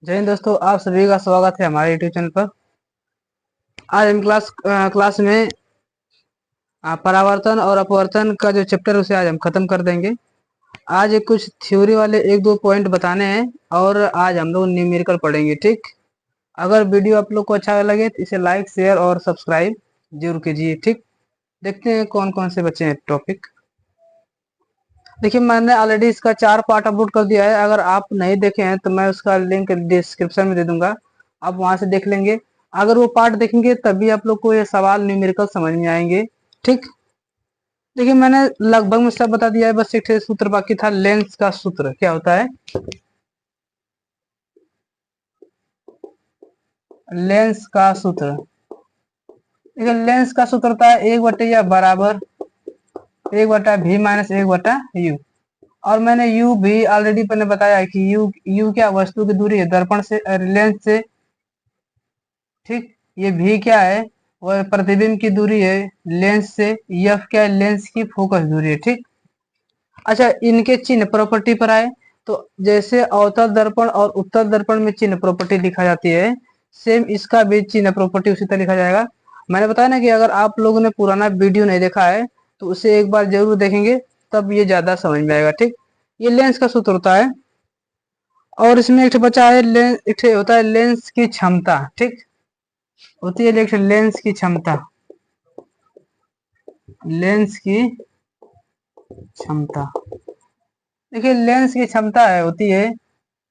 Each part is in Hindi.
जय हिंद दोस्तों, आप सभी का स्वागत है हमारे यूट्यूब चैनल पर। आज हम क्लास में परावर्तन और अपवर्तन का जो चैप्टर उसे आज हम खत्म कर देंगे। आज कुछ थ्योरी वाले एक दो पॉइंट बताने हैं और आज हम लोग न्यूमेरिकल पढ़ेंगे। ठीक, अगर वीडियो आप लोग को अच्छा लगे तो इसे लाइक शेयर और सब्सक्राइब जरूर कीजिए। ठीक, देखते हैं कौन कौन से बच्चे हैं टॉपिक। देखिए, मैंने ऑलरेडी इसका 4 पार्ट अपलोड कर दिया है। अगर आप नहीं देखे हैं तो मैं उसका लिंक डिस्क्रिप्शन में दे दूंगा, आप वहां से देख लेंगे। अगर वो पार्ट देखेंगे तभी आप लोग को ये सवाल न्यूमेरिकल समझ में आएंगे। ठीक, देखिए मैंने लगभग में सब बता दिया है, बस एक सूत्र बाकी था। लेंस का सूत्र क्या होता है? लेंस का सूत्र, देखिए लेंस का सूत्र होता है 1/v-1/v-1/u। और मैंने u भी ऑलरेडी मैंने बताया है कि u क्या वस्तु की दूरी है दर्पण से, लेंस से। ठीक, ये v क्या है? वह प्रतिबिंब की दूरी है लेंस से। f क्या है? लेंस की फोकस दूरी है। ठीक, अच्छा, इनके चिन्ह प्रॉपर्टी पर आए तो जैसे अवतल दर्पण और उत्तल दर्पण में चिन्ह प्रॉपर्टी लिखा जाती है, सेम इसका भी चिन्ह प्रॉपर्टी उसी तरह लिखा जाएगा। मैंने बताया ना कि अगर आप लोगों ने पुराना वीडियो नहीं देखा है तो उसे एक बार जरूर देखेंगे, तब ये ज्यादा समझ में आएगा। ठीक, ये लेंस का सूत्र होता है। और इसमें एक बचा है लेंस, एक होता है लेंस की क्षमता। ठीक, होती है एक लेंस की क्षमता। लेंस की क्षमता, देखिए लेंस की क्षमता है होती है,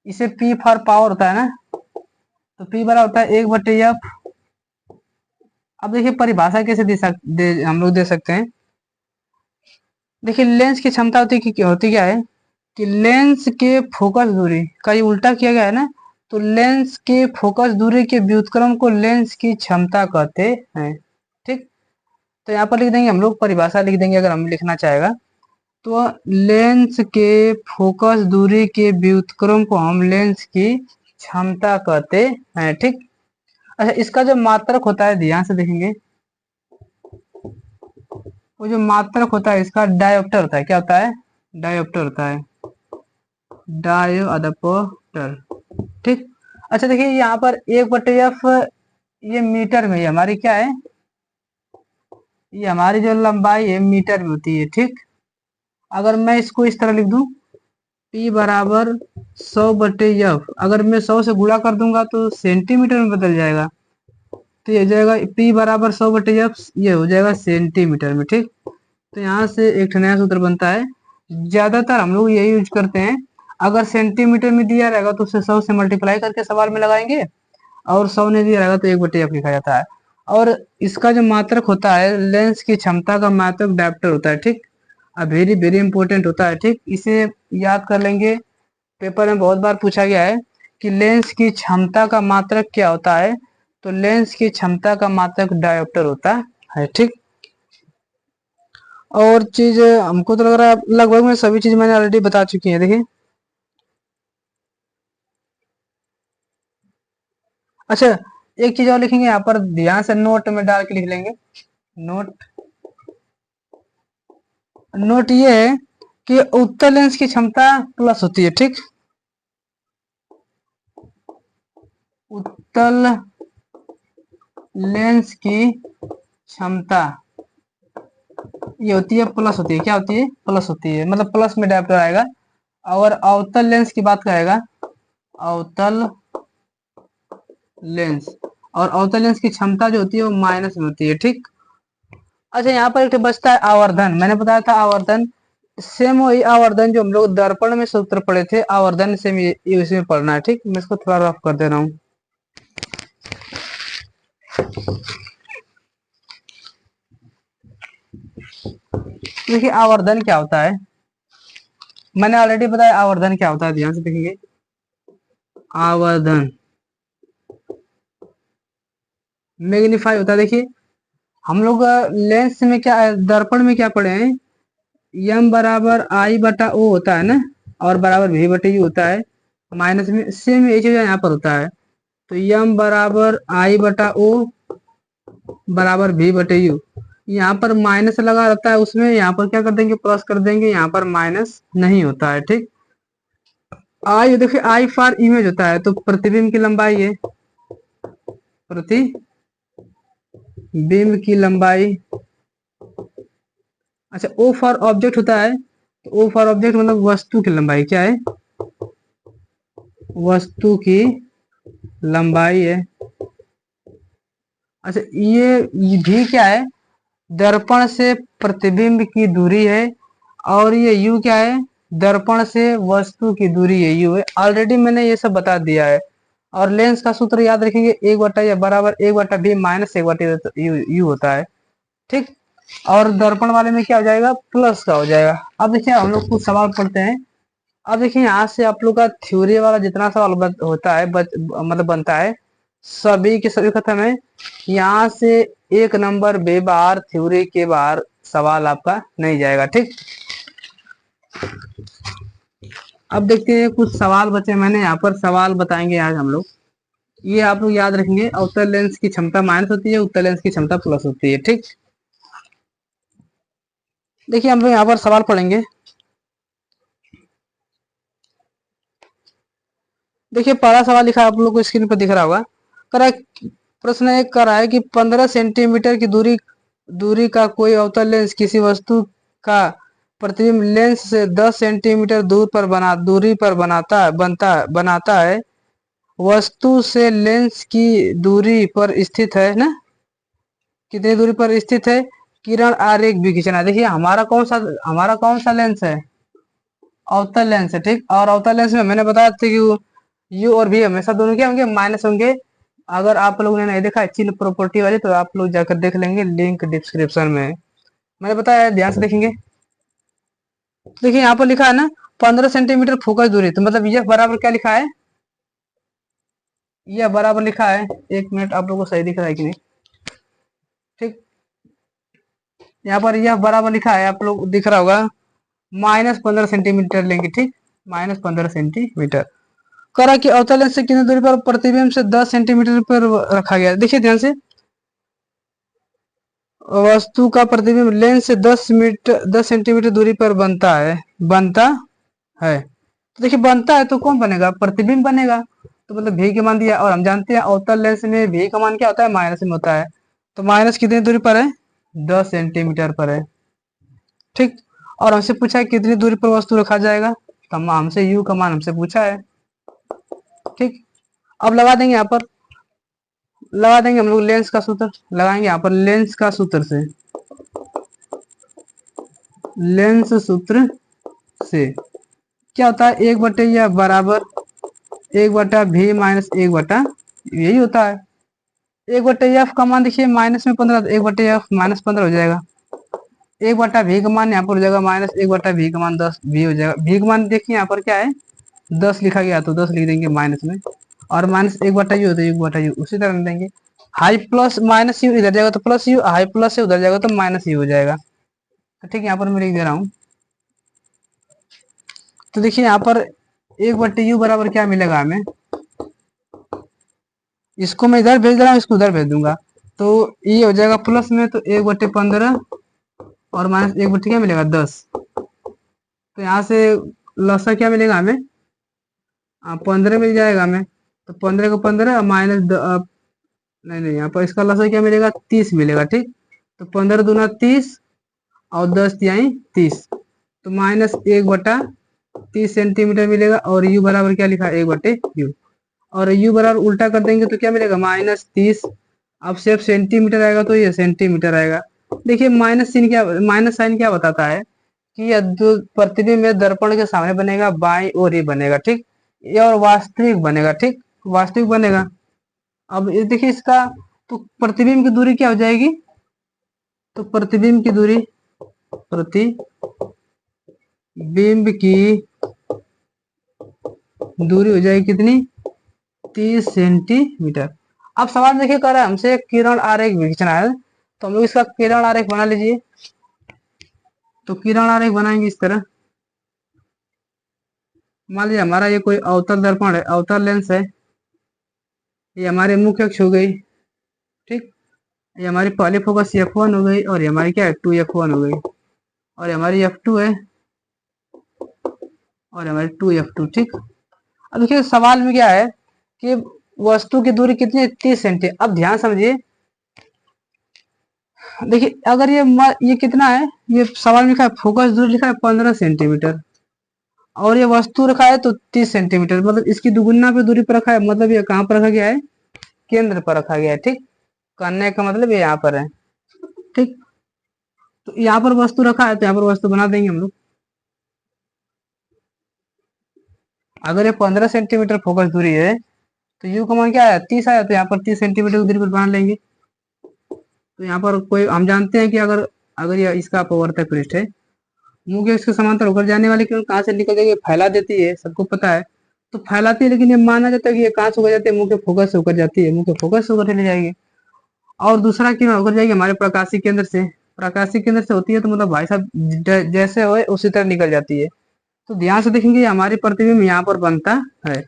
इसे P फॉर पावर होता है ना, तो P बड़ा होता है 1/f। अब देखिए परिभाषा कैसे हम लोग दे सकते हैं। देखिए लेंस की क्षमता होती क्या है कि लेंस के फोकस दूरी का ये उल्टा किया गया है ना, तो लेंस के फोकस दूरी के व्युत्क्रम को लेंस की क्षमता कहते हैं। ठीक, तो यहाँ पर लिख देंगे हम लोग, परिभाषा लिख देंगे अगर हम लिखना चाहेगा तो लेंस के फोकस दूरी के व्युत्क्रम को हम लेंस की क्षमता कहते हैं। ठीक, अच्छा, इसका जो मात्रक होता है ध्यान से देखेंगे, वो जो मात्रक होता है इसका डायोप्टर होता है। क्या होता है? डायोप्टर होता है, डायोप्टर। ठीक, अच्छा देखिए यहाँ पर 1/f ये मीटर में, ये हमारी क्या है? ये हमारी जो लंबाई है मीटर में होती है। ठीक, अगर मैं इसको इस तरह लिख दूं P बराबर 100/f, अगर मैं 100 से गुणा कर दूंगा तो सेंटीमीटर में बदल जाएगा, तो ये हो जाएगा P बराबर 100/f, ये हो जाएगा सेंटीमीटर में। ठीक, तो यहाँ से एक नया सूत्र बनता है। ज्यादातर हम लोग यही यूज करते हैं, अगर सेंटीमीटर में दिया रहेगा तो उसे 100 से मल्टीप्लाई करके सवाल में लगाएंगे, और 100 नहीं दिया रहेगा तो 1/f लिखा जाता है। और इसका जो मात्रक होता है लेंस की क्षमता का मात्रक डायोप्टर होता है। ठीक, वेरी वेरी इंपॉर्टेंट होता है। ठीक, इसे याद कर लेंगे, पेपर में बहुत बार पूछा गया है कि लेंस की क्षमता का मात्रक क्या होता है, तो लेंस की क्षमता का मात्रक डायोप्टर होता है। ठीक, और चीज हमको तो लग रहा है लगभग में सभी चीज मैंने ऑलरेडी बता चुकी है। देखिए, अच्छा एक चीज और लिखेंगे यहाँ पर, ध्यान से नोट में डाल के लिख लेंगे। नोट, नोट ये है कि उत्तल लेंस की क्षमता प्लस होती है। ठीक, उत्तल लेंस की क्षमता ये होती है प्लस होती है। क्या होती है? प्लस होती है, मतलब प्लस में डायोप्टर आएगा। और अवतल लेंस की बात करेगा, अवतल लेंस, और अवतल लेंस की क्षमता जो होती है वो माइनस में होती है। ठीक, अच्छा यहाँ पर एक बचता है आवर्धन। मैंने बताया था आवर्धन, सेम वही आवर्धन जो हम लोग दर्पण में सूत्र पढ़े थे, आवर्धन सेम ये इसमें पढ़ना है। ठीक, मैं इसको थोड़ा रफ कर दे रहा हूँ। देखिए आवर्धन क्या होता है, मैंने ऑलरेडी बताया आवर्धन क्या होता है, ध्यान से देखेंगे। आवर्धन मैग्नीफाई होता है। देखिए हम लोग लेंस में क्या, दर्पण में क्या पढ़े हैं, यम बराबर आई बटा ओ होता है ना, और बराबर भी बटे यू होता है। माइनस में सेम यही चीज यहाँ पर होता है, तो यम बराबर आई बटा ओ बराबर भी बटे यू। यहाँ पर माइनस लगा रहता है, उसमें यहाँ पर क्या कर देंगे? प्लस कर देंगे, यहाँ पर माइनस नहीं होता है। ठीक, आई देखिए आई फॉर इमेज होता है, तो प्रतिबिंब की लंबाई है, प्रतिबिंब की लंबाई। अच्छा ओ फॉर ऑब्जेक्ट होता है, तो ओ फॉर ऑब्जेक्ट मतलब वस्तु की लंबाई क्या है, वस्तु की लंबाई है। अच्छा ये भी क्या है, दर्पण से प्रतिबिंब की दूरी है, और ये यू क्या है, दर्पण से वस्तु की दूरी है, यू है। ऑलरेडी मैंने ये सब बता दिया है। और लेंस का सूत्र याद रखेंगे, एक बटा या बराबर एक बटा भी माइनस एक बटा यू होता है, ठीक। और दर्पण वाले में क्या हो जाएगा, प्लस का हो जाएगा। अब देखिए हम लोग कुछ सवाल पढ़ते हैं। अब देखिए यहाँ से आप लोग का थ्योरी वाला जितना सवाल होता है मतलब बनता है, सभी के सभी खत्म है। यहाँ से एक नंबर बेबार थ्योरी के बाहर सवाल आपका नहीं जाएगा, ठीक। अब देखते हैं कुछ सवाल बचे, मैंने यहाँ पर सवाल बताएंगे आज हम लोग। ये आप लोग याद रखेंगे, अवतल लेंस की क्षमता माइनस होती है, उत्तल लेंस की क्षमता प्लस होती है, ठीक। देखिए हम लोग यहाँ पर सवाल पढ़ेंगे। देखिए पहला सवाल लिखा है, आप लोग को स्क्रीन पर दिख रहा होगा। करा प्रश्न एक कर रहा है कि 15 सेंटीमीटर की दूरी का कोई अवतल लेंस किसी वस्तु का प्रतिबिंब लेंस से 10 सेंटीमीटर दूरी पर बनाता है। वस्तु से लेंस की दूरी पर स्थित है ना, कितनी दूरी पर स्थित है, किरण आरेख भी खींचना है। देखिए हमारा कौन सा लेंस है, अवतल लेंस है, ठीक। और अवतल लेंस में मैंने बताया था कि यू और भी हमेशा दोनों क्या होंगे, माइनस होंगे। अगर आप लोगों ने नहीं देखा है चिन्ह प्रॉपर्टी वाली, तो आप लोग जाकर देख लेंगे, लिंक डिस्क्रिप्शन में है। मैंने बताया है, ध्यान से देखेंगे। देखिए यहाँ पर लिखा है ना 15 सेंटीमीटर फोकस दूरी, तो मतलब यह बराबर क्या लिखा है, यह बराबर लिखा है। एक मिनट, आप लोगों को सही दिख रहा है कि नहीं, ठीक। यहाँ पर यह बराबर लिखा है, आप लोग दिख रहा होगा, -15 सेंटीमीटर लेंगे, ठीक। -15 सेंटीमीटर। करा कि अवतल लेंस से कितनी दूरी पर प्रतिबिंब से 10 सेंटीमीटर पर रखा गया। देखिए ध्यान से, वस्तु का प्रतिबिंब लेंस से 10 सेंटीमीटर दूरी पर बनता है। तो देखिए बनता है तो कौन बनेगा, प्रतिबिंब बनेगा। तो मतलब भी का मान दिया, और हम जानते हैं अवतल लेंस में भी का मान क्या होता है, माइनस में होता है। तो माइनस कितनी दूरी पर है, 10 सेंटीमीटर पर है, ठीक। और हमसे पूछा है कितनी दूरी पर वस्तु रखा जाएगा, तो हमसे यू का मान हमसे पूछा है, ठीक। अब लगा देंगे यहाँ पर, लगा देंगे हम लोग लेंस का सूत्र, लगाएंगे यहाँ पर लेंस का सूत्र से, लेंस सूत्र से क्या होता है, एक बटे या बराबर एक बटा भी माइनस एक बटा, यही होता है। एक बटे एफ का मान देखिए माइनस में 15, एक बटे एफ -15 हो जाएगा। एक बटा भी का मान यहाँ पर हो जाएगा माइनस एक बटा भी का मान 10 भी हो जाएगा। भी का मान देखिए यहाँ पर क्या है, 10 लिखा गया, तो 10 लिख देंगे माइनस में, और माइनस एक बटा यू होता है, एक बटा यू उसी तरह देंगे। हाई प्लस माइनस यू इधर जाएगा तो प्लस यू, हाई प्लस से उधर जाएगा तो माइनस यू हो जाएगा, तो ठीक है। यहाँ पर मैं लिख दे रहा हूँ। तो देखिए यहाँ पर एक बटे यू बराबर क्या मिलेगा हमें, इसको मैं इधर भेज रहा हूँ, इसको उधर भेज दूंगा, तो ये हो जाएगा प्लस में, तो 1/15 और माइनस 1/, क्या मिलेगा 10। तो यहाँ से लसा क्या मिलेगा हमें, 15 मिल जाएगा हमें। तो 15 को 15 माइनस नहीं नहीं, यहाँ पर इसका लसा क्या मिलेगा, 30 मिलेगा, ठीक। तो 15 दूना 30 और 10 तिहाई 30, तो -1/30 सेंटीमीटर मिलेगा। और यू बराबर क्या लिखा है, 1/यू। और यू बराबर उल्टा कर देंगे तो क्या मिलेगा, -30। अब सिर्फ सेंटीमीटर आएगा तो ये सेंटीमीटर आएगा। देखिए माइनस साइन क्या बताता है कि यह जो प्रतिबिंब है दर्पण के सामने बनेगा, बाईं ओर ही बनेगा, ठीक। ये और वास्तविक बनेगा, ठीक, वास्तविक बनेगा। अब ये देखिए इसका, तो प्रतिबिंब की दूरी क्या हो जाएगी, तो प्रतिबिंब की दूरी, प्रतिबिंब की दूरी हो जाएगी कितनी, 30 सेंटीमीटर। अब सवाल देखिए कर रहा है हमसे किरण आरेख खींचना है, तो हम लोग इसका किरण आरेख बना लीजिए। तो किरण आरेख बनाएंगे इस तरह। मान लीजिए हमारा ये कोई अवतल दर्पण है, अवतल लेंस है, ये हमारे मुख्य अक्ष हो गई, ठीक। ये हमारी पहली फोकस F1 हो गई, और ये हमारी क्या है 2F1 हो गई, और ये हमारी F2 है, और हमारी 2F2, ठीक। अब देखिए सवाल में क्या है कि वस्तु की दूरी कितनी है, 30 सेंटी। अब ध्यान समझिए, देखिए अगर ये कितना है, ये सवाल में लिखा है फोकस दूरी लिखा है 15 सेंटीमीटर, और ये वस्तु रखा है तो 30 सेंटीमीटर, मतलब इसकी दुगुना पे दूरी पर रखा है, मतलब ये कहाँ पर रखा गया है, केंद्र पर रखा गया है। ठीक, करने का मतलब ये यहाँ पर है। ठीक, तो यहाँ पर वस्तु रखा है तो यहाँ पर वस्तु बना देंगे हम लोग। अगर ये 15 सेंटीमीटर फोकस दूरी है तो यू का मान क्या है, 30 आया, तो यहाँ पर 30 सेंटीमीटर की दूरी पर बना लेंगे। तो यहाँ पर कोई हम जानते हैं कि अगर अगर ये इसका अपवर्तक पृष्ठ है, मुंह के इसके समांतर होकर जाने वाली किरण कहाँ से निकल जाएगी, फैला देती है, सबको पता है। तो फैलाती है, लेकिन ये माना जाता है कि ये कहाँ से होकर जाती है, मुंह के फोकस से होकर जाती है, मुंह के फोकस से होकर चली जाएगी। और दूसरा किरण होकर जाएगी हमारे प्रकाशीय केंद्र से, प्रकाशीय केंद्र से होती है, तो मतलब भाई साहब जैसे हो उसी तरह निकल जाती है। तो ध्यान से देखेंगे हमारी प्रतिबिंब यहाँ पर बनता है।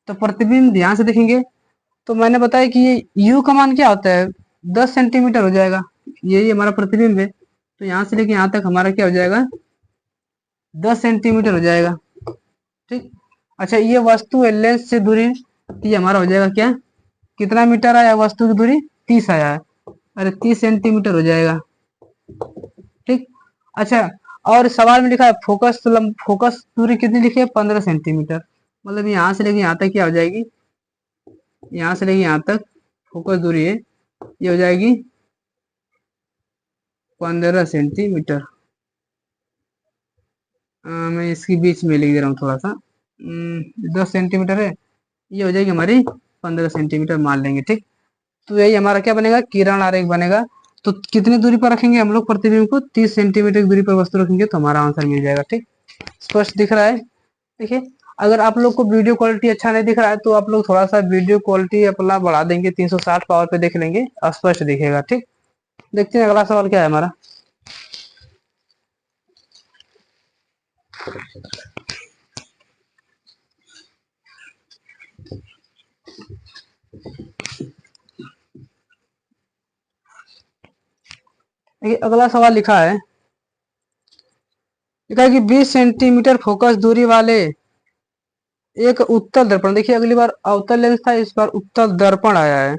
तो प्रतिबिंब ध्यान से देखेंगे, तो मैंने बताया कि ये यू का मान क्या होता है, 10 सेंटीमीटर हो जाएगा। यही हमारा प्रतिबिंब है, तो यहाँ से लेके यहाँ तक हमारा क्या हो जाएगा, 10 सेंटीमीटर हो जाएगा। ठीक, अच्छा ये वस्तु है, लेंस से दूरी, तो ये हमारा हो जाएगा क्या, कितना मीटर आया वस्तु की दूरी, 30 आया है, अरे 30 सेंटीमीटर हो जाएगा। ठीक, अच्छा और सवाल में लिखा है फोकस दूरी कितनी लिखी है, 15 सेंटीमीटर, मतलब यहाँ से लेके यहाँ तक क्या हो जाएगी, यहाँ से लेके यहाँ तक फोकस दूरी है, ये हो जाएगी 15 सेंटीमीटर। मैं इसकी बीच में लिख दे रहा हूँ थोड़ा सा, 10 सेंटीमीटर है, ये हो जाएगी हमारी 15 सेंटीमीटर मान लेंगे। ठीक, तो यही हमारा क्या बनेगा, किरण आरेख बनेगा। तो कितनी दूरी पर रखेंगे हम लोग प्रतिबिंब को, 30 सेंटीमीटर की दूरी पर वस्तु रखेंगे, तो हमारा आंसर मिल जाएगा। ठीक, स्पष्ट दिख रहा है। देखिए अगर आप लोग को वीडियो क्वालिटी अच्छा नहीं दिख रहा है तो आप लोग थोड़ा सा वीडियो क्वालिटी अपना बढ़ा देंगे, 360 पावर पे देख लेंगे, स्पष्ट दिखेगा। ठीक, देखते हैं अगला सवाल क्या है हमारा। देखिए अगला सवाल लिखा है कि 20 सेंटीमीटर फोकस दूरी वाले एक उत्तल दर्पण, देखिए अगली बार अवतल लेंस था, इस बार उत्तल दर्पण आया है,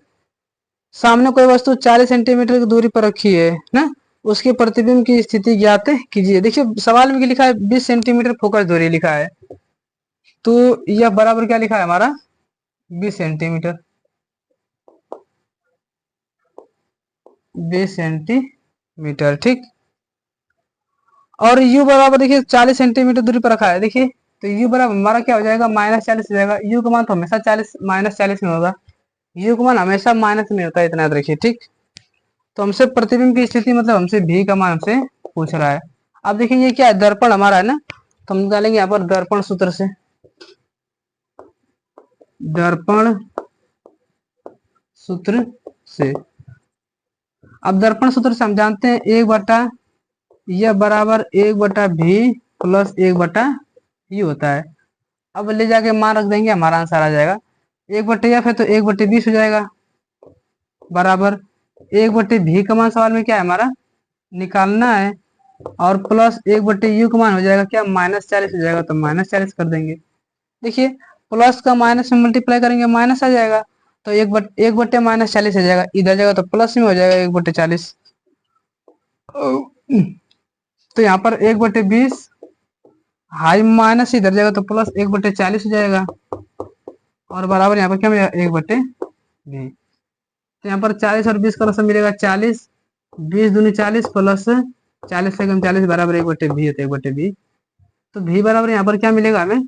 सामने कोई वस्तु 40 सेंटीमीटर की दूरी पर रखी है ना, उसके प्रतिबिंब की स्थिति ज्ञात कीजिए। देखिए सवाल में लिखा है 20 सेंटीमीटर फोकस दूरी लिखा है, तो यह बराबर क्या लिखा है हमारा, 20 सेंटीमीटर, 20 सेंटीमीटर। ठीक, और यू बराबर देखिए 40 सेंटीमीटर दूरी पर रखा है, देखिए तो यू बराबर हमारा क्या हो जाएगा, -40 हो जाएगा। यू का मान तो हमेशा 40 -40 में होगा, यू का मान हमेशा माइनस में होता है, इतना याद रखिए। ठीक, तो हमसे प्रतिबिंब की स्थिति मतलब हमसे भी का मान हमसे पूछ रहा है। अब देखिए ये क्या है, दर्पण हमारा है ना, तो हम निकालेंगे यहाँ पर दर्पण सूत्र से, दर्पण सूत्र से। अब दर्पण सूत्र से हम जानते हैं 1/, यह बराबर 1/v प्लस 1/, यू होता है। अब ले जाके मान रख देंगे, हमारा आंसर आ जाएगा 1/f है तो 1/20 हो जाएगा, बराबर 1/v का मान सवाल में क्या है हमारा, निकालना है, और प्लस 1/u का मान हो जाएगा क्या, -40 हो जाएगा, तो -40 कर देंगे। देखिए प्लस का माइनस में मल्टीप्लाई करेंगे माइनस आ जाएगा, तो 1/, -40 हो जाएगा, इधर जाएगा तो प्लस में हो जाएगा 1/40। तो यहाँ पर 1/20, हाई माइनस इधर जाएगा तो प्लस 1/40 हो जाएगा, और बराबर यहाँ पर क्या मिलेगा, 1/20। तो यहाँ पर 40 और 20 का लसा मिलेगा 40, 20 दूनी 40 प्लस 40 से कम 40 बराबर 1/20 होता है, 1/20। तो भी बराबर यहाँ पर क्या मिलेगा हमें,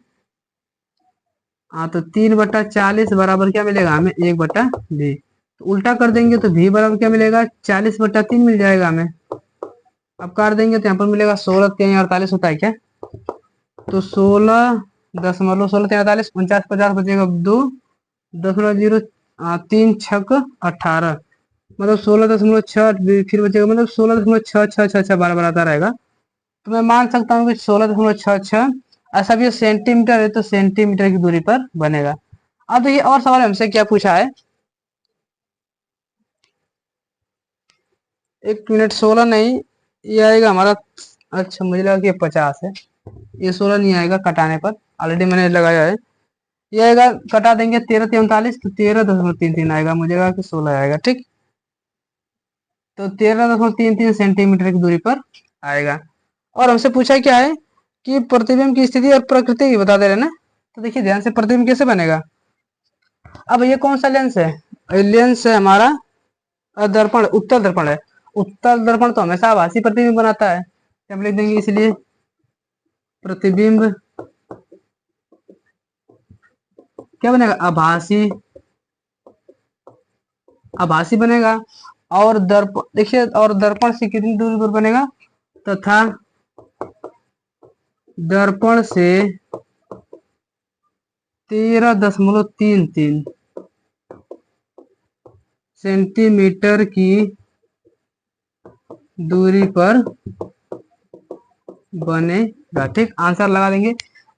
हाँ तो 3/40 बराबर क्या मिलेगा हमें, 1/v। तो उल्टा कर देंगे तो v बराबर क्या मिलेगा, 40/3 मिल जाएगा हमें। अब काट देंगे तो यहाँ पर मिलेगा 16 3 48 होता है क्या, तो 16.16 48 49 50 बचेगा 2 0.0 3 छक 18, मतलब 16.6 फिर बचेगा, मतलब 16.6666 बार बार आता रहेगा। तो मैं मान सकता हूँ कि 16.66, ऐसा भी सेंटीमीटर है तो सेंटीमीटर की दूरी पर बनेगा। अब देखिए और सवाल हमसे क्या पूछा है, 1 मिनट, 16 नहीं, ये आएगा हमारा, अच्छा मुझे लगा कि ये 50 है, ये 16 नहीं आएगा कटाने पर, ऑलरेडी मैंने लगाया है, ये आएगा, कटा देंगे 13 तो 13.33 आएगा, मुझे कि 16 आएगा। ठीक, तो 13.33 सेंटीमीटर की दूरी पर आएगा। और हमसे पूछा क्या है कि प्रतिबिंब की स्थिति और प्रकृति की बता दे रहे ना। तो देखिए ध्यान से, प्रतिबिंब कैसे बनेगा। अब ये कौन सा लेंस है, लेंस है हमारा दर्पण, उत्तल दर्पण है। उत्तल दर्पण तो हमेशा आभासी प्रतिबिंब बनाता है, हम लिख देंगे इसलिए प्रतिबिंब क्या बनेगा, आभासी, आभासी बनेगा। और दर्पण देखिए, और दर्पण से कितनी दूरी पर बनेगा, तथा दर्पण से 13.33 सेंटीमीटर की दूरी पर बनेगा। ठीक, आंसर लगा देंगे।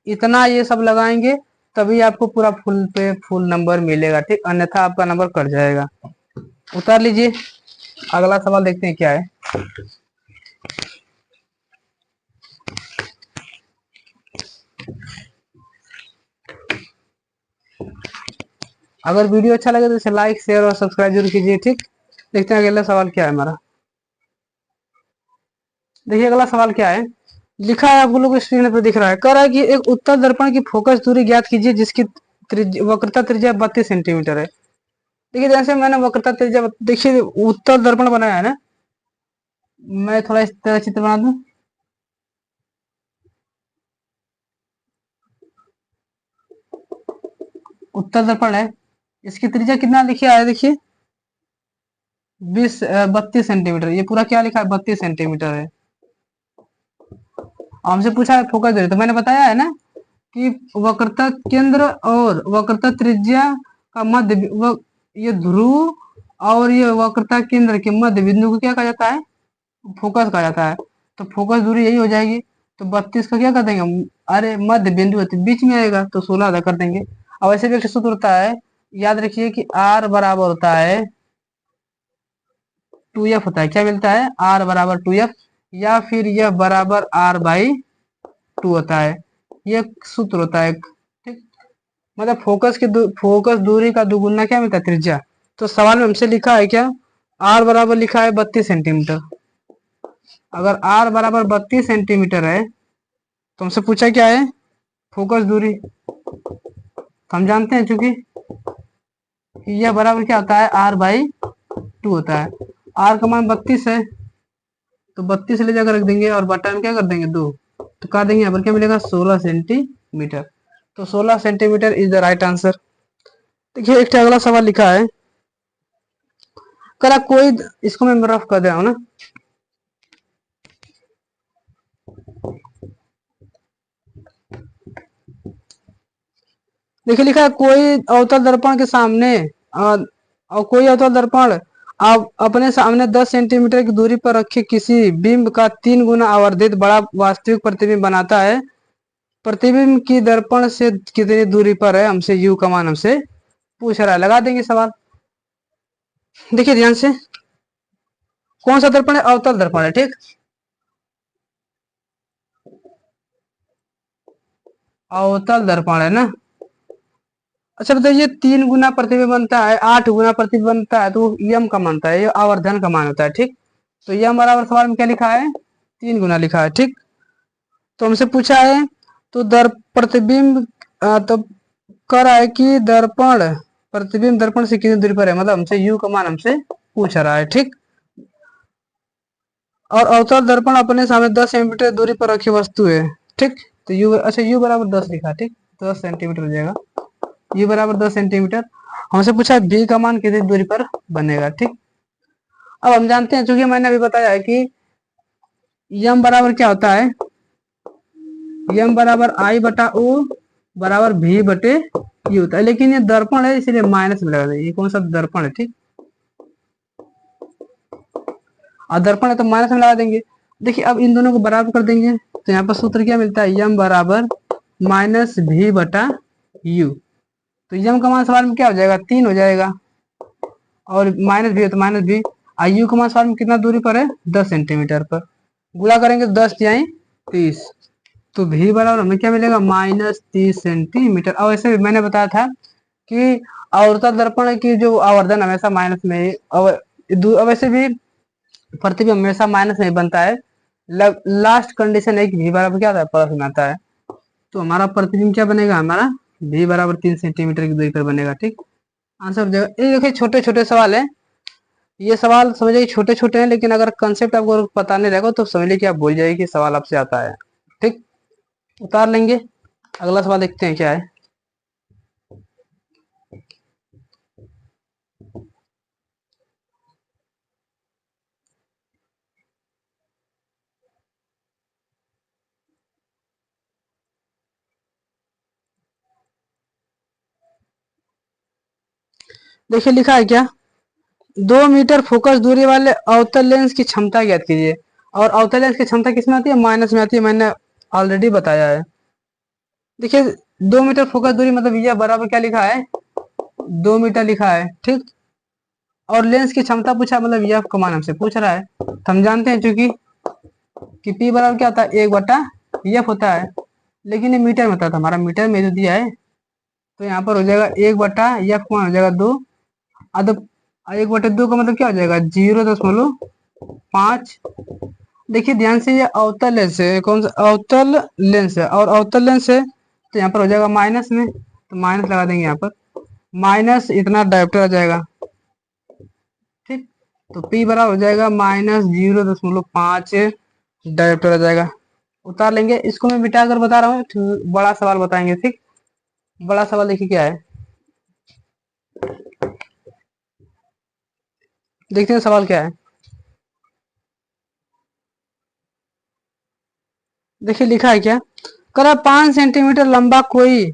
इतना ये सब लगाएंगे तभी आपको पूरा फुल पे फुल नंबर मिलेगा। ठीक, अन्यथा आपका नंबर कट जाएगा। उतार लीजिए, अगला सवाल देखते हैं क्या है। अगर वीडियो अच्छा लगे तो इसे लाइक शेयर और सब्सक्राइब जरूर कीजिए। ठीक, देखते हैं अगला सवाल क्या है हमारा। देखिए अगला सवाल क्या है, लिखा है, आप लोग को स्क्रीन पर दिख रहा है। कह रहा है कि एक उत्तल दर्पण की फोकस दूरी ज्ञात कीजिए जिसकी वक्रता त्रिज्या 32 सेंटीमीटर है। देखिए जैसे मैंने वक्रता त्रिज्या, देखिए उत्तल दर्पण बनाया है ना, मैं थोड़ा इस तरह चित्र बना दूं। उत्तल दर्पण है, इसकी त्रिज्या कितना लिखिए आया, देखिए 32 सेंटीमीटर। ये पूरा क्या लिखा है, 32 सेंटीमीटर है। हमसे पूछा है फोकस दूरी, तो मैंने बताया है ना कि वक्रता केंद्र और वक्रता त्रिज्या का मध्य, ये ध्रुव और ये वक्रता केंद्र के मध्य बिंदु को क्या कहा जाता है, फोकस कहा जाता है। तो फोकस दूरी यही हो जाएगी। तो 32 का क्या कर देंगे, अरे मध्य बिंदु होती बीच में आएगा तो 16 अदा कर देंगे। अब ऐसे भी एक सूत्र होता है, याद रखिए कि आर बराबर होता है 2f होता है। क्या मिलता है, आर बराबर 2f, या फिर यह बराबर आर बाई 2 होता है। ये सूत्र होता है। ठीक, मतलब फोकस दूरी का दुगुना क्या मिलता है, त्रिज्या। तो सवाल में हमसे लिखा है क्या, आर बराबर लिखा है 32 सेंटीमीटर। अगर आर बराबर 32 सेंटीमीटर है तो हमसे पूछा क्या है, फोकस दूरी। तो हम जानते हैं चूंकि यह बराबर क्या होता है, आर बाई 2 होता है। आर का मान 32 है तो 32 ले जाकर रख देंगे और बटा में क्या कर देंगे 2, तो काट देंगे, यहाँ पर क्या मिलेगा 16 सेंटीमीटर। तो 16 centimetre is the right answer. देखिए एक अगला सवाल लिखा है, करा कोई, इसको मैं रफ कर दे रहा हूं ना। देखिए लिखा है, कोई अवतल दर्पण के सामने और कोई अवतल दर्पण आप अपने सामने 10 सेंटीमीटर की दूरी पर रखे किसी बिंब का 3 गुना आवर्धित बड़ा वास्तविक प्रतिबिंब बनाता है। प्रतिबिंब की दर्पण से कितनी दूरी पर है, हमसे यू का मान हमसे पूछ रहा है। लगा देंगे सवाल। देखिए ध्यान से, कौन सा दर्पण है, अवतल दर्पण है। ठीक, अवतल दर्पण है ना। अच्छा बताइए, 3 गुना प्रतिबिंब बनता है, 8 गुना प्रतिबिंब बनता है, तो यम का मानता है, ये आवर्धन का मान होता है। ठीक, तो यम बराबर सवाल में क्या लिखा है, 3 गुना लिखा है। ठीक, तो हमसे पूछा है तो प्रतिबिंब तो कर रहा है कि दर्पण, प्रतिबिंब दर्पण से कितनी दूरी पर है, मतलब हमसे यू का मान हमसे पूछ रहा है। ठीक, और अवतल दर्पण अपने सामने 10 सेंटीमीटर दूरी पर रखी वस्तु है। ठीक, तो यू, अच्छा यू बराबर 10 लिखा। ठीक, 10 सेंटीमीटर हो जाएगा, यू बराबर 10 सेंटीमीटर। हमसे पूछा है बी का मान कितनी दूरी पर बनेगा। ठीक, अब हम जानते हैं, चूंकि मैंने अभी बताया है कि यम बराबर क्या होता है, यम बराबर आई बटा ओ बराबर भी बटे यू होता है। लेकिन ये दर्पण है इसलिए माइनस में लगा देंगे, ये कौन सा दर्पण है। ठीक, और दर्पण है तो माइनस में लगा देंगे। देखिए अब इन दोनों को बराबर कर देंगे तो यहाँ पर सूत्र क्या मिलता है, यम बराबर माइनस भी बटा यू। तो यम का मान सवाल में क्या हो जाएगा, 3 हो जाएगा, और माइनस भी है तो माइनस भी। यू का मान सवाल में कितना दूरी पर है, 10 सेंटीमीटर पर। गुणा करेंगे तो 10 तिहाई 30, तो भी बराबर हमें क्या मिलेगा, -30 सेंटीमीटर। और ऐसे भी मैंने बताया था कि आवर्तक दर्पण की जो आवर्धन हमेशा माइनस में ही, और वैसे भी प्रतिबिंब हमेशा माइनस में ही बनता है। लास्ट कंडीशन है कि भी बराबर क्या आता है, प्लस में आता है। तो हमारा प्रतिबिंब क्या बनेगा, हमारा भी बराबर 3 सेंटीमीटर की दूरी पर बनेगा। ठीक, आंसर हो जाएगा। ये देखिए छोटे छोटे सवाल है, ये सवाल समझिए छोटे छोटे हैं, लेकिन अगर कंसेप्ट आपको पता नहीं रहेगा तो समझ लीजिए कि आप भूल जाइए कि सवाल आपसे आता है। ठीक, उतार लेंगे। अगला सवाल देखते हैं क्या है। देखिए लिखा है क्या, 2 मीटर फोकस दूरी वाले अवतल लेंस की क्षमता ज्ञात कीजिए। और अवतल लेंस की क्षमता किसमें आती है, माइनस में आती है, मैंने ऑलरेडी बताया है। देखिए 2 मीटर फोकस दूरी मतलब यह बराबर क्या लिखा है, 2 मीटर लिखा है। ठीक, और लेंस की क्षमता पूछा, मतलब यह का मान हमसे पूछ रहा है। तो हम जानते हैं चूंकि कि P बराबर क्या होता है, 1/F होता है, लेकिन ये मीटर में होता था, हमारा मीटर में जो दिया है। तो यहाँ पर हो जाएगा 1/F का मान हो जाएगा 2। अब 1/2 का मतलब क्या हो जाएगा, 0.5। देखिए ध्यान से, ये अवतल लेंस है, कौन सा अवतल लेंस है, और अवतल लेंस है तो यहाँ पर हो जाएगा माइनस में, तो माइनस लगा देंगे यहाँ पर, माइनस इतना डायोप्टर आ जाएगा। ठीक, तो P बराबर हो जाएगा -0.5 डायोप्टर आ जाएगा। उतार लेंगे इसको, मैं मिटा कर बता रहा हूँ, बड़ा सवाल बताएंगे। ठीक, बड़ा सवाल देखिए क्या है, देखते हैं सवाल क्या है। देखिए लिखा है क्या, करा 5 सेंटीमीटर लंबा कोई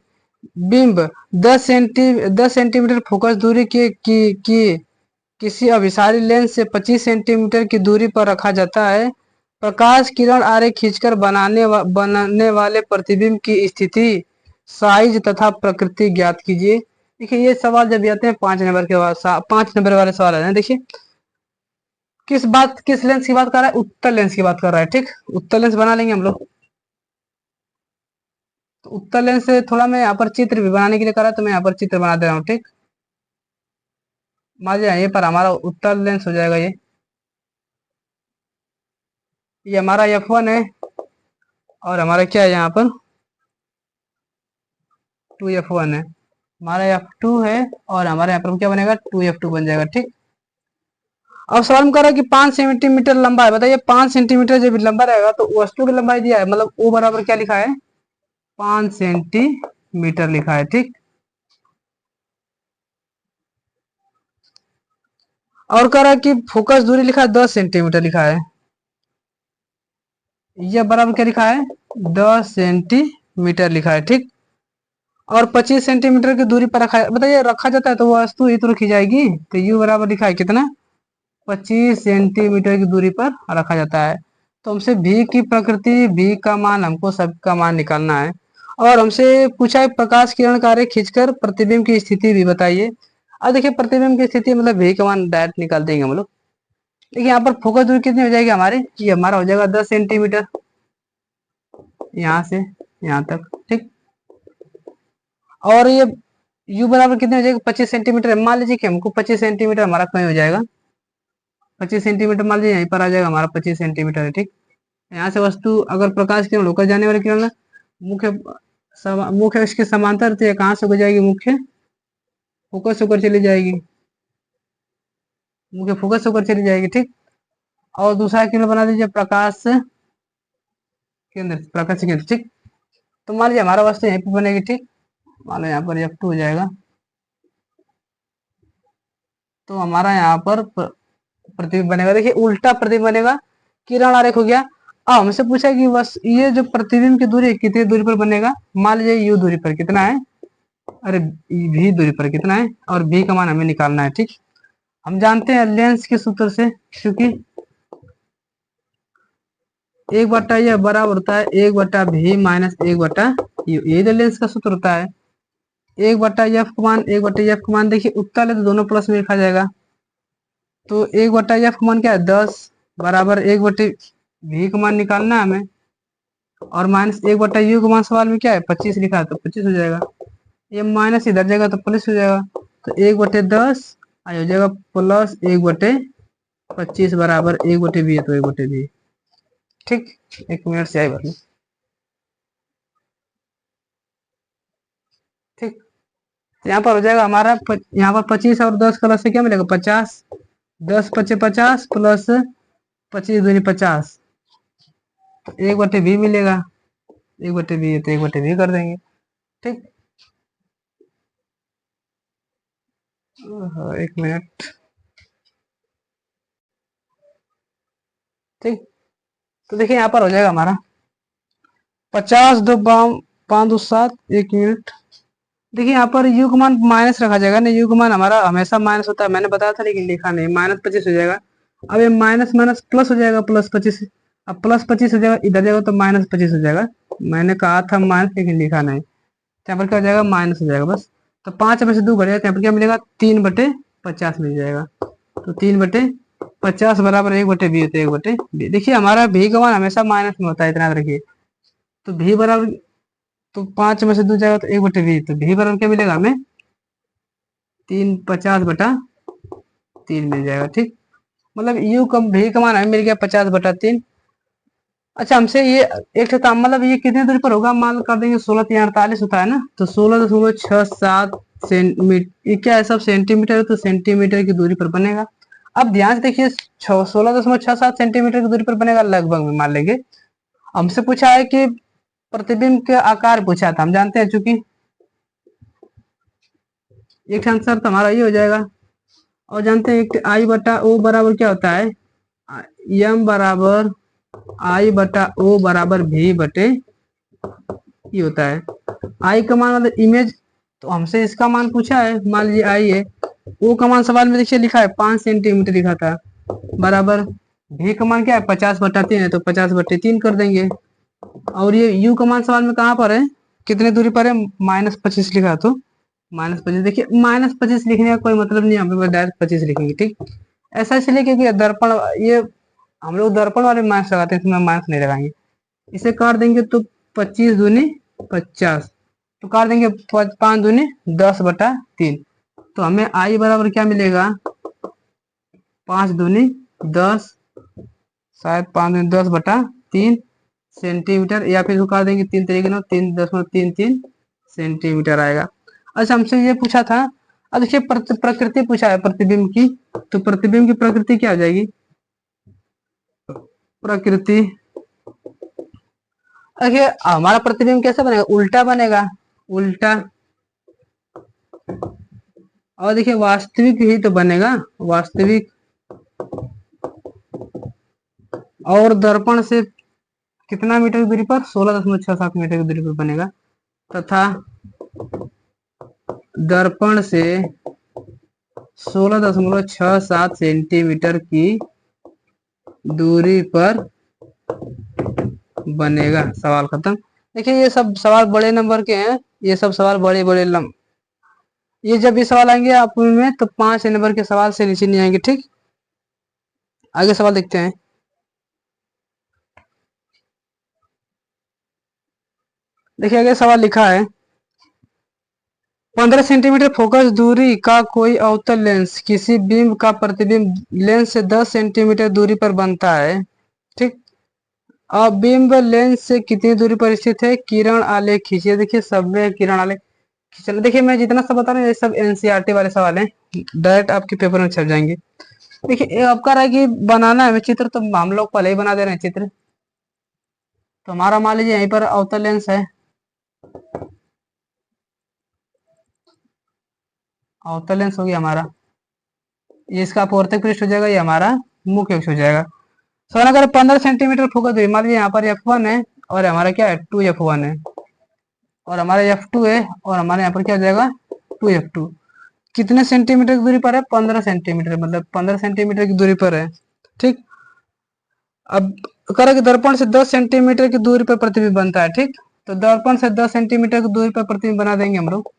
बिंब 10 सेंटीमीटर फोकस दूरी की किसी अभिसारी लेंस से 25 सेंटीमीटर की दूरी पर रखा जाता है। प्रकाश किरण आरेख खींचकर बनाने वाले प्रतिबिंब की स्थिति, साइज तथा प्रकृति ज्ञात कीजिए। देखिए ये सवाल जब आते हैं 5 नंबर के बाद, 5 नंबर वाले सवाल आते हैं। देखिए किस लेंस की बात कर रहा है, उत्तल लेंस की बात कर रहा है। ठीक, उत्तल लेंस बना लेंगे हम लोग। तो उत्तल लेंस से थोड़ा मैं यहाँ पर चित्र भी बनाने के लिए करा, तो मैं यहाँ पर चित्र बना दे रहा हूँ। ठीक, मान लीजिए ये पर हमारा उत्तल लेंस हो जाएगा। ये हमारा F1 है, और हमारा क्या है यहाँ पर 2F1 है, हमारा F2 है, और हमारे यहाँ पर क्या बनेगा, 2F2 बन जाएगा। ठीक, अब सवाल में कह रहा है कि 5 सेंटीमीटर लंबा है। बताइए 5 सेंटीमीटर जब लंबा रहेगा तो वस्तु की लंबाई दिया है, मतलब O बराबर क्या लिखा है, 5 सेंटीमीटर लिखा है। ठीक, और कह रहा है कि फोकस दूरी लिखा है 10 सेंटीमीटर लिखा है, यह बराबर क्या लिखा है, 10 सेंटीमीटर लिखा है। ठीक, और 25 सेंटीमीटर की दूरी पर रखा है। बताइए रखा जाता है तो वस्तु ही तो रखी जाएगी, तो U बराबर लिखा है कितना, 25 सेंटीमीटर की दूरी पर रखा जाता है। तो हमसे भी की प्रकृति, भी का मान, हमको सबका मान निकालना है। और हमसे पूछा है प्रकाश किरण का आरेख खींचकर प्रतिबिंब की स्थिति भी बताइए। अब देखिए प्रतिबिंब की स्थिति मतलब भी का मान डायरेक्ट निकाल देंगे हम लोग। देखिए यहाँ पर फोकस दूरी कितनी हो जाएगी हमारी, ये हमारा हो जाएगा 10 सेंटीमीटर, यहाँ से यहाँ तक। ठीक, और ये U बराबर कितने हो जाएगा, 25 सेंटीमीटर। मान लीजिए कि हमको 25 सेंटीमीटर हमारा कहीं हो जाएगा, 25 सेंटीमीटर मान लीजिए यहीं पर आ जाएगा हमारा 25 सेंटीमीटर है। ठीक, यहाँ से वस्तु अगर प्रकाश किरण होकर जाने वाली किरण मुख्य मुख्य इसके समांतर, तो ये कहाँ से हो जाएगी, मुख्य फोकस होकर चली जाएगी, मुख्य फोकस होकर चली जाएगी। ठीक, और दूसरा किरण बना दीजिए प्रकाश केंद्र, प्रकाश केंद्र। ठीक, तो मान लीजिए हमारा वस्तु यहीं पर बनेगी। ठीक, मान लो यहाँ पर F2 हो जाएगा, तो हमारा यहाँ पर प्रतिबिंब बनेगा। देखिए उल्टा प्रतिबिंब बनेगा, किरण आरेख हो गया। अब हमसे पूछा कि बस ये जो प्रतिबिंब की दूरी कितनी दूरी पर बनेगा, मान लीजिए U दूरी पर कितना है, अरे V दूरी पर कितना है, और V का मान हमें निकालना है। ठीक, हम जानते हैं लेंस के सूत्र से, क्योंकि 1/यह बराबर होता है 1/V माइनस 1/U, यही तो लेंस का सूत्र होता है। 1/F का मान, 1/F का मान देखिए उत्तल है तो दोनों प्लस में लिखा जाएगा। तो 1/F का मान क्या है, 10 बराबर 1/V का मान निकालना है हमें। और माइनस 1/u का मान सवाल में क्या है 25 लिखा है तो 25 हो जाएगा। ये माइनस इधर जाएगा तो प्लस हो जाएगा, तो 1/10 हो जाएगा प्लस 1/25 बराबर 1/b है तो 1/b। ठीक, 1 मिनट से आई भर लो। ठीक, तो यहाँ पर हो जाएगा हमारा यहाँ पर 25 और 10 का लस से क्या मिलेगा 50, 10×5 = 50 प्लस 25×2 = 50, तो 1/b मिलेगा। 1/b है तो 1/b कर देंगे। ठीक, 1 मिनट। ठीक, तो देखिए यहाँ पर हो जाएगा हमारा 50 2 5 2 7। 1 मिनट, देखिए यहाँ पर यू का मान माइनस रखा जाएगा ना, यू का मान हमारा हमेशा माइनस होता है, मैंने बताया था लेकिन लिखा नहीं। -25 हो जाएगा। अब ये माइनस माइनस प्लस हो जाएगा, +25। अब +25 हो जाएगा, इधर जाएगा तो -25 हो जाएगा। मैंने कहा था माइनस लेकिन लिखा नहीं, यहाँ पर क्या हो जाएगा माइनस हो जाएगा बस। तो 5 में से 2 घट जाएगा, यहाँ पर क्या मिलेगा 3/50 मिल जाएगा। तो 3/50 बराबर 1/b होता है 1/b। देखिए हमारा भी का मान हमेशा माइनस में होता है, इतना याद रखिए। तो भी बराबर, तो 5 में से 2 जाएगा तो 1/b, तो भी बराबर क्या मिलेगा हमें 3/50/3 मिल जाएगा। ठीक, मतलब यू कम भी का मान हमें मिल गया 50/3। अच्छा, हमसे ये एक था, मतलब ये कितने दूरी पर होगा, मान कर देंगे 16×3 = 48 होता है ना, तो 16.67 सेंटीमीटर। ये क्या है सब सेंटीमीटर है, तो सेंटीमीटर की दूरी पर बनेगा। अब ध्यान से देखिए 16.67 सेंटीमीटर की दूरी पर बनेगा लगभग में मान लेंगे। हमसे पूछा है कि प्रतिबिंब के आकार पूछा था, हम जानते हैं चूंकि एक आंसर तो हमारा ये हो जाएगा। और जानते हैं कि I/O बराबर क्या होता है, M बराबर I/O बराबर V/, ये होता है। आई का मान मतलब इमेज, तो हमसे इसका मान पूछा है, मान लीजिए आई है। ओ का मान सवाल में देखिए लिखा है 5 सेंटीमीटर लिखा था, बराबर भी का मान क्या है 50/3 है, तो 50/3 कर देंगे। और ये यू का मान सवाल में कहाँ पर है, कितने दूरी पर है, -25 लिखा, तो -25। देखिए -25 लिखने का कोई मतलब नहीं, हम लोग डायरेक्ट 25 लिखेंगे। ठीक, ऐसा इसलिए क्योंकि दर्पण, ये हम लोग दर्पण वाले माइनस लगाते हैं, इसमें माइनस नहीं लगाएंगे। इसे काट देंगे तो 25×2 = 50, तो काट देंगे 5×2 = 10/3। तो हमें आई बराबर क्या मिलेगा 5×2 = 10, शायद 5×2 = 10/3 सेंटीमीटर, या फिर काट देंगे 3 तरीके में, 3.33 सेंटीमीटर आएगा। अच्छा, हमसे ये पूछा था, अब देखिए प्रकृति पूछा है प्रतिबिंब की, तो प्रतिबिंब की प्रकृति क्या हो जाएगी, प्रकृति देखिए हमारा प्रतिबिंब कैसे बनेगा, उल्टा बनेगा, उल्टा। और देखिए वास्तविक ही तो बनेगा, वास्तविक। और दर्पण से कितना मीटर की दूरी पर, 16.67 मीटर की दूरी पर बनेगा, तथा दर्पण से 16.67 सेंटीमीटर की दूरी पर बनेगा। सवाल खत्म। देखिए ये सब सवाल बड़े नंबर के हैं, ये सब सवाल बड़े बड़े ये जब भी सवाल आएंगे आप में तो 5 नंबर के सवाल से नीचे नहीं आएंगे। ठीक, आगे सवाल देखते हैं। देखिए आगे सवाल लिखा है 15 सेंटीमीटर फोकस दूरी का कोई अवतल लेंस किसी बिंब का प्रतिबिंब लेंस से 10 सेंटीमीटर दूरी पर बनता है। ठीक, अब बिंब लेंस से कितनी दूरी पर स्थित है, किरण आलेख खींचिए। देखिए सब में किरण आलेख खींचना। देखिए मैं जितना सब बता रहा हूँ ये सब एनसीईआरटी वाले सवाल हैं, डायरेक्ट आपके पेपर में छप जाएंगे। देखिए आपका रहा कि बनाना है चित्र, तो हम लोग पहले ही बना दे रहे हैं चित्र। तो हमारा मान लीजिए यहीं पर अवतल लेंस है, अवतल लेंस हो गया हमारा, ये इसका अपवर्तक पृष्ठ हो जाएगा, ये हमारा मुख्य अक्ष हो जाएगा। सर अगर 15 सेंटीमीटर फोकस हुई, मान लीजिए यहाँ पर F1 है और हमारा क्या है 2F1 है, और हमारा F2 है और हमारे यहाँ पर क्या हो जाएगा 2F2। कितने सेंटीमीटर की दूरी पर है, 15 सेंटीमीटर, मतलब 15 सेंटीमीटर की दूरी पर है। ठीक, अब करें कि दर्पण से 10 सेंटीमीटर की दूरी पर प्रतिबिंब बनता है। ठीक, तो दर्पण से 10 सेंटीमीटर की दूरी पर प्रतिबिंब बना देंगे हम लोग।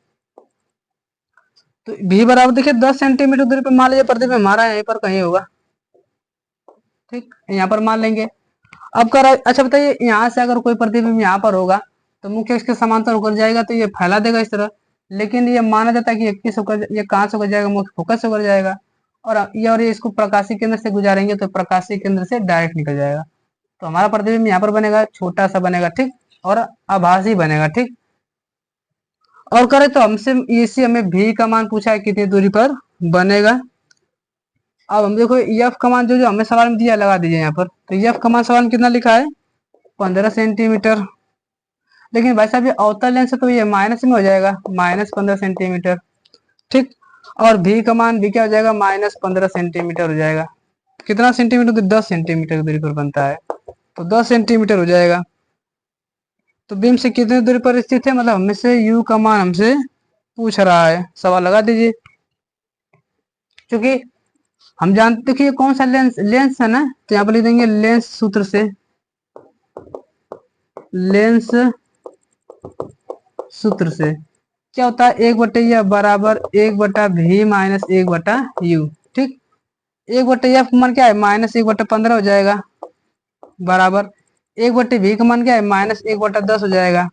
तो भी बराबर देखिए 10 सेंटीमीटर दूरी पर मान लीजिए प्रतिबिंब हमारा यहीं पर कहीं होगा। ठीक, यहाँ पर मान लेंगे। अब कर अच्छा बताइए, यहाँ से अगर कोई प्रतिबिंब यहाँ पर होगा तो मुख्य इसके समांतर होकर जाएगा तो ये फैला देगा इस तरह। लेकिन ये माना जाता है कि ये कहाँ से होकर जाएगा, मुख्य फोकस से होकर जाएगा। और ये इसको प्रकाशीय केंद्र से गुजारेंगे तो प्रकाशीय केंद्र से डायरेक्ट निकल जाएगा। तो हमारा प्रतिबिंब यहाँ पर बनेगा, छोटा सा बनेगा, ठीक, और आभासी बनेगा, ठीक। और करें तो हमसे इसी हमें भी का मान पूछा है कितनी दूरी पर बनेगा। अब हम देखो एफ का मान जो जो हमें सवाल में दिया लगा दीजिए यहाँ पर। तो एफ का मान सवाल में कितना लिखा है, 15 सेंटीमीटर। लेकिन भाई साहब ये अवतल लेंस है तो ये माइनस में हो जाएगा, -15 सेंटीमीटर, ठीक। और भी का मान भी क्या हो जाएगा, -15 सेंटीमीटर हो जाएगा। कितना सेंटीमीटर, तो 10 सेंटीमीटर की दूरी पर बनता है, तो 10 सेंटीमीटर हो जाएगा। तो बीम से कितनी दूरी पर स्थित है, मतलब हमें से यू का मान हमसे पूछ रहा है, सवाल लगा दीजिए। क्योंकि हम जानते, देखिए कौन सा लेंस लेंस है ना, तो यहाँ पर लिख देंगे लेंस सूत्र से, लेंस सूत्र से क्या होता है, 1/यह बराबर 1/v-1/u, ठीक। 1/f का मान क्या है, -1/15 हो जाएगा, बराबर 1/v का मान क्या है, -1/10 हो जाएगा,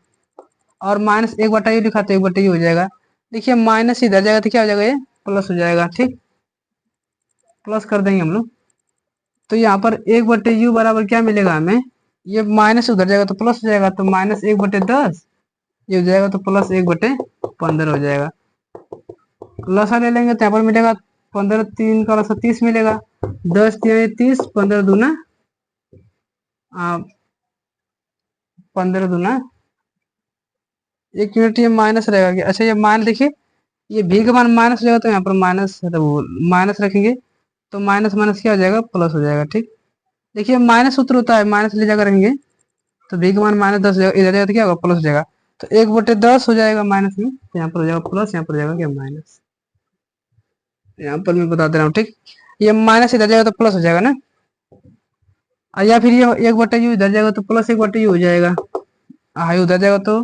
और -1/u लिखा तो 1/u हो जाएगा। देखिए माइनस इधर जाएगा तो क्या हो जाएगा, ये प्लस हो जाएगा, ठीक, प्लस कर देंगे हम लोग। तो यहाँ पर 1/u बराबर क्या मिलेगा हमें, ये माइनस उधर जाएगा तो प्लस हो जाएगा, तो -1/10, ये हो जाएगा तो +1/15 हो जाएगा। लसा ले लेंगे तो यहाँ पर मिलेगा 15, 3 का लसा 30 मिलेगा, 10 3 30, 15 दूना 15 दूना 1 यूनिट, ये माइनस रहेगा क्या, अच्छा ये मान देखिए, ये भी का मान माइनस हो जाएगा तो यहाँ पर माइनस, माइनस रखेंगे तो माइनस माइनस क्या हो जाएगा, प्लस हो जाएगा, ठीक। देखिए माइनस सूत्र होता है, माइनस ले जाकर रखेंगे तो भी का मान -10 हो जाएगा, इधर जाएगा तो क्या होगा, प्लस हो जाएगा, तो 1/10 हो जाएगा माइनस में, तो यहाँ पर हो जाएगा प्लस, यहाँ पर हो जाएगा क्या, माइनस। यहाँ पर मैं बता दे रहा हूँ, ठीक। ये माइनस इधर जाएगा तो प्लस हो जाएगा ना, या फिर ये 1/u इधर जाएगा तो +1/u हो जाएगा, हाई उधर जाएगा तो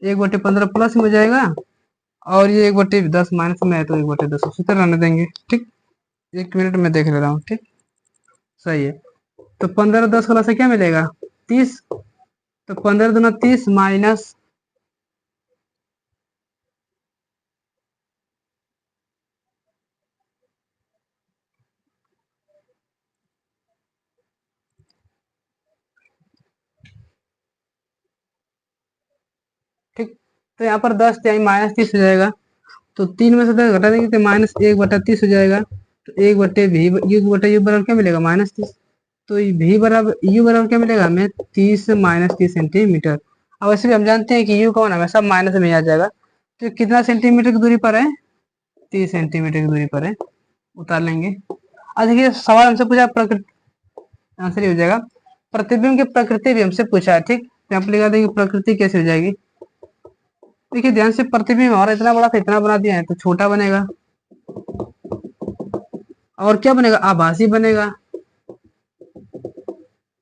1/15 प्लस में हो जाएगा, और ये 1/10 माइनस में है तो 1/10 उसी तरह रहने देंगे, ठीक। 1 मिनट में देख ले रहा हूँ, ठीक, सही है। तो 15 10 वाला से क्या मिलेगा, 30, तो 15 दूना 30 माइनस, ठीक। तो यहाँ पर 10 यानी -30 हो जाएगा, तो 3 में से 10 घटा देंगे तो -1/30 हो जाएगा, तो 1/v बराबर क्या मिलेगा, -30। तो v बराबर u बराबर क्या मिलेगा हमें, 30 -30 सेंटीमीटर। अब वैसे भी हम जानते हैं कि u कौन हमेशा माइनस में आ जाएगा, तो कितना सेंटीमीटर की दूरी पर है, 30 सेंटीमीटर की दूरी पर है, उतार लेंगे। अब देखिए सवाल हमसे पूछा प्रकृति, आंसर ही हो जाएगा, प्रतिबिंब की प्रकृति भी हमसे पूछा है, ठीक। तो यहाँ पर लिखा देंगे प्रकृति कैसे हो जाएगी। देखिए ध्यान से, प्रतिबिंब हमारा इतना बड़ा था, इतना बना दिया है तो छोटा बनेगा, और क्या बनेगा, आभासी बनेगा,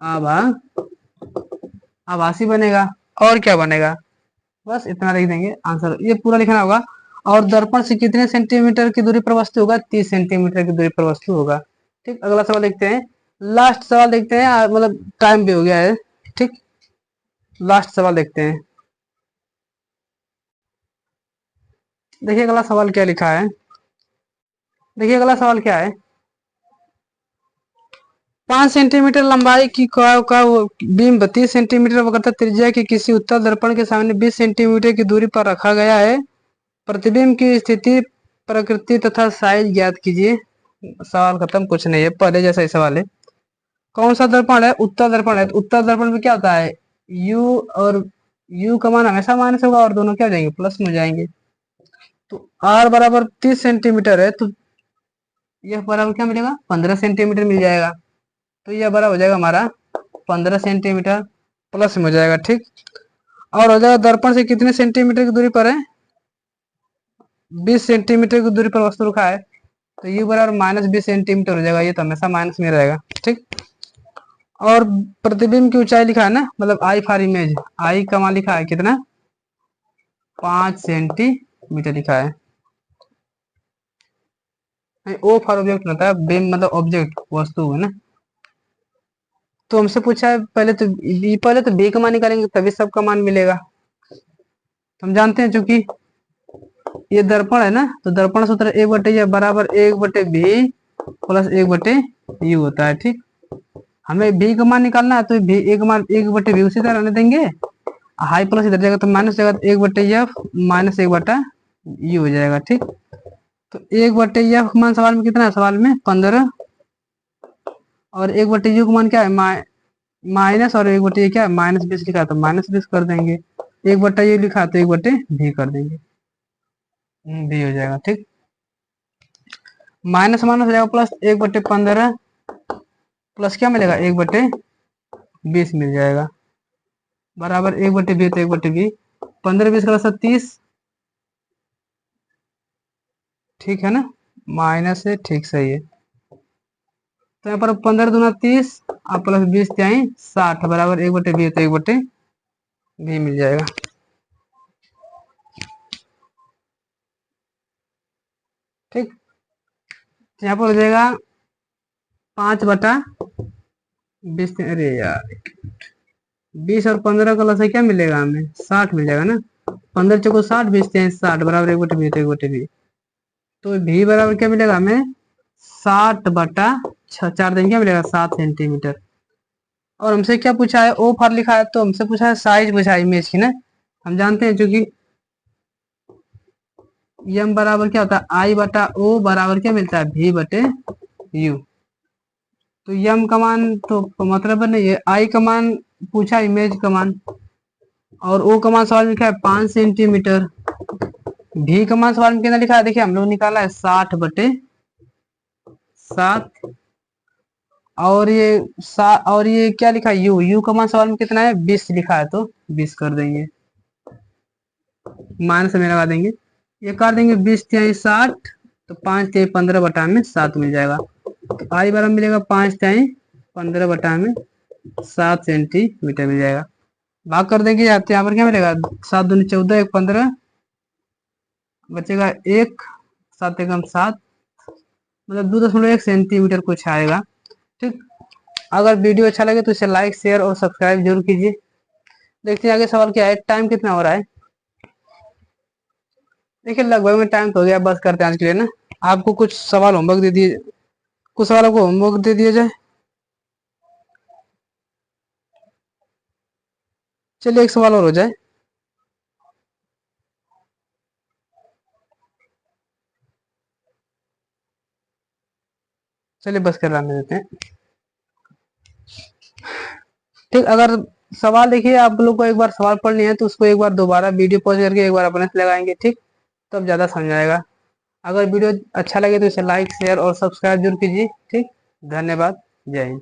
आभा आभासी बनेगा, और क्या बनेगा, बस इतना लिख देंगे, आंसर ये पूरा लिखना होगा। और दर्पण से कितने सेंटीमीटर की दूरी पर वस्तु होगा, 30 सेंटीमीटर की दूरी पर वस्तु होगा, ठीक। अगला सवाल देखते हैं, लास्ट सवाल देखते हैं, मतलब टाइम भी हो गया है, ठीक। लास्ट सवाल देखते हैं, देखिए अगला सवाल क्या लिखा है, देखिए अगला सवाल क्या है, 5 सेंटीमीटर लंबाई की का बीम 32 सेंटीमीटर वक्रता त्रिज्या के किसी उत्तल दर्पण के सामने 20 सेंटीमीटर की दूरी पर रखा गया है। प्रतिबिंब की स्थिति, प्रकृति तथा साइज ज्ञात कीजिए। सवाल खत्म, कुछ नहीं है, पहले जैसा ही सवाल है। कौन सा दर्पण है, उत्तल दर्पण है, तो उत्तल दर्पण में क्या होता है, u और u का मान हमेशा माइनस होगा और दोनों क्या हो जाएंगे, प्लस में हो जाएंगे। तो r बराबर 30 सेंटीमीटर है, तो यह बराबर क्या मिलेगा, 15 सेंटीमीटर मिल जाएगा। तो यह बराबर हो जाएगा हमारा 15 सेंटीमीटर, प्लस में हो जाएगा, ठीक। और हो जाएगा दर्पण से कितने सेंटीमीटर की दूरी पर है, 20 सेंटीमीटर की दूरी पर वस्तु रखा है, तो यू बराबर -20 सेंटीमीटर हो जाएगा, ये तो हमेशा माइनस में रहेगा, ठीक। और प्रतिबिंब की ऊंचाई लिखा है ना, मतलब आई फॉर इमेज, आई का मान लिखा है कितना, 5 सेंटीमीटर लिखा है। ओ फॉर ऑब्जेक्ट होता है, बिंब मतलब ऑब्जेक्ट, वस्तु है ना। तो हमसे पूछा है पहले तो बी का मान निकालेंगे तभी सब का मान मिलेगा। हम जानते हैं चूंकि ये दर्पण है ना, तो दर्पण सूत्र एक बटे या बराबर एक बटे भी प्लस एक बटे यू होता है। ठीक, हमें भी का मान निकालना है तो भी एक बटे भी उसी तरह रहने देंगे, हाई प्लस इधर जाएगा तो माइनस जाएगा, तो एक बटे एफ माइनस एक बटा यू हो जाएगा। ठीक, तो एक बटे एफ मान सवाल में कितना है, सवाल में 15, और एक बटे यू का मान क्या है माइनस, और एक बटे ये क्या है -20 लिखा है तो -20 कर देंगे, एक बटा यू लिखा है तो एक बटे भी कर देंगे, भी हो जाएगा। ठीक, माइनस माइनस हो जाएगा प्लस एक बटे 15 प्लस क्या मिलेगा 1/20 मिल जाएगा, बराबर एक बटे बी, तो एक बटे बी 15 20 का 30, ठीक है ना, माइनस है, ठीक सही है। तो यहाँ पर 15 दूना 30 और प्लस 20 त्याई 60 बराबर एक बटे बी, तो एक बटे बी मिल जाएगा। ठीक, तो यहाँ पर हो जाएगा 5/20, अरे यार 20 और 15 का लसा क्या मिलेगा हमें 60 मिल जाएगा ना, 15 चौको 60 20 60 बराबर एक बटे बी, तो एक बटे बी, तो भी बराबर क्या मिलेगा हमें 60/6, 4 दिन क्या मिलेगा 7 सेंटीमीटर। और हमसे क्या पूछा है ओ फॉर लिखा है, तो हमसे पूछा है साइज पूछा है इमेज की ना, हम जानते हैं क्योंकि एम बराबर क्या होता है आई बटा ओ बराबर क्या मिलता है भी बटे यू, तो एम का मान तो मतलब नहीं है, आई का मान पूछा इमेज का मान, और ओ का मान सवाल में लिखा है 5 सेंटीमीटर, भी का मान सवाल में कितना लिखा है देखिए हम लोग निकाला है 60/7, और ये क्या लिखा है यू का मान सवाल में कितना है 20 लिखा है तो 20 कर देंगे, माइनस में लगा देंगे, ये कर देंगे 20 त्याई 60, तो 5 त्याई 15/7 मिल जाएगा, तो आई बराबर मिलेगा 5 त्याई 15/7 सेंटीमीटर मिल जाएगा। भाग कर देंगे यहाँ पर क्या मिलेगा 7 दूनी 14 1 15 बचेगा 1 7 एकम 7, मतलब 2.1 सेंटीमीटर कुछ आएगा। ठीक, अगर वीडियो अच्छा लगे तो इसे लाइक शेयर और सब्सक्राइब जरूर कीजिए। देखते हैं आगे सवाल क्या है, टाइम कितना हो रहा है, देखिए लगभग में टाइम तो हो गया, बस करते हैं आज के लिए ना। आपको कुछ सवाल होमवर्क दे दिए, कुछ सवालों को होमवर्क दे दिया जाए। चलिए एक सवाल और हो जाए, चलिए बस कर रहने देते हैं। ठीक, अगर सवाल देखिए आप लोग को एक बार सवाल पढ़ लिया है तो उसको एक बार दोबारा वीडियो पॉज करके एक बार अपने से लगाएंगे, ठीक, तब ज्यादा समझ आएगा। अगर वीडियो अच्छा लगे तो इसे लाइक शेयर और सब्सक्राइब जरूर कीजिए। ठीक, धन्यवाद, जय हिंद।